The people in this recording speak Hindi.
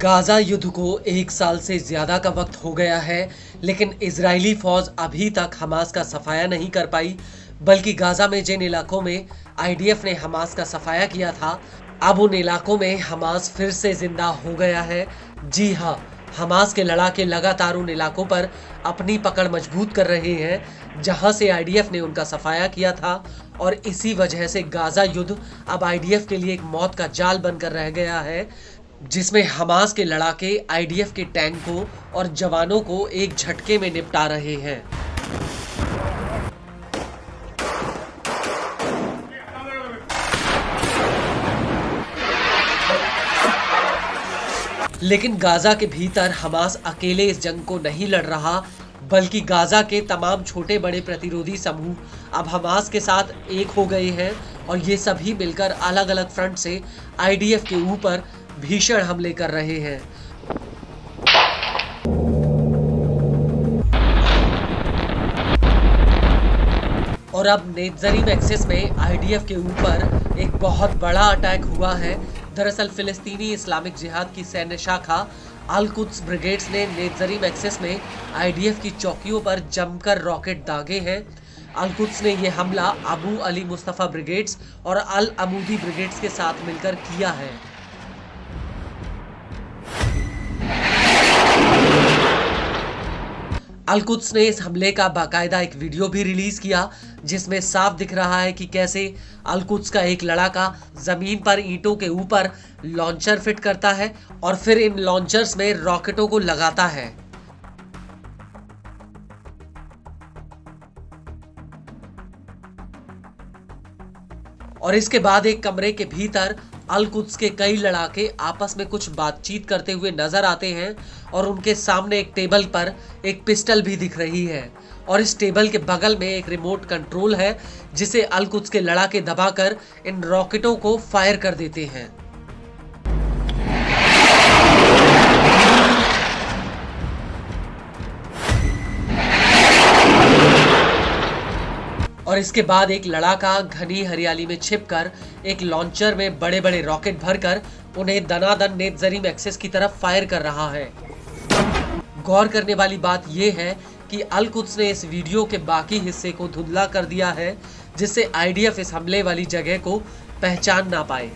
गाजा युद्ध को 1 साल से ज्यादा का वक्त हो गया है, लेकिन इजरायली फौज अभी तक हमास का सफाया नहीं कर पाई। बल्कि गाजा में जिन इलाकों में आईडीएफ ने हमास का सफाया किया था, अब उन इलाकों में हमास फिर से जिंदा हो गया है। जी हाँ, हमास के लड़ाके लगातार उन इलाकों पर अपनी पकड़ मजबूत कर रहे हैं जहां से आईडीएफ ने उनका सफाया किया था, और इसी वजह से गाजा युद्ध अब आईडीएफ के लिए एक मौत का जाल बनकर रह गया है, जिसमें हमास के लड़ाके आईडीएफ के टैंकों और जवानों को एक झटके में निपटा रहे हैं। लेकिन गाजा के भीतर हमास अकेले इस जंग को नहीं लड़ रहा, बल्कि गाजा के तमाम छोटे बड़े प्रतिरोधी समूह अब हमास के साथ एक हो गए हैं, और ये सभी मिलकर अलग अलग फ्रंट से आईडीएफ के ऊपर भीषण हमले कर रहे हैं। और अब नेत्जरीम एक्सिस में आईडीएफ के ऊपर एक बहुत बड़ा अटैक हुआ है। दरअसल फिलिस्तीनी इस्लामिक जिहाद की सैन्य शाखा अल कुद्स ब्रिगेड्स ने नेत्जरीम एक्सिस में आईडीएफ की चौकियों पर जमकर रॉकेट दागे हैं। अल कुद्स ने यह हमला अबू अली मुस्तफा ब्रिगेड्स और अल अमूदी ब्रिगेड्स के साथ मिलकर किया है। अल कुद्स ने इस हमले का बाकायदा एक वीडियो भी रिलीज किया, जिसमें साफ दिख रहा है कि कैसे अल कुद्स का एक लड़ाका जमीन पर ईंटों के ऊपर लॉन्चर फिट करता है और फिर इन लॉन्चर्स में रॉकेटों को लगाता है। और इसके बाद एक कमरे के भीतर अल कुद्स के कई लड़ाके आपस में कुछ बातचीत करते हुए नजर आते हैं, और उनके सामने एक टेबल पर एक पिस्टल भी दिख रही है, और इस टेबल के बगल में एक रिमोट कंट्रोल है जिसे अल कुद्स के लड़ाके दबाकर इन रॉकेटों को फायर कर देते हैं। और इसके बाद एक लड़ाका घनी हरियाली में छिपकर एक लॉन्चर में बड़े बड़े रॉकेट भरकर उन्हें दनादन नेत्जरीम एक्सिस की तरफ फायर कर रहा है। गौर करने वाली बात यह है कि अल कुद्स ने इस वीडियो के बाकी हिस्से को धुंधला कर दिया है, जिससे आईडीएफ इस हमले वाली जगह को पहचान ना पाए।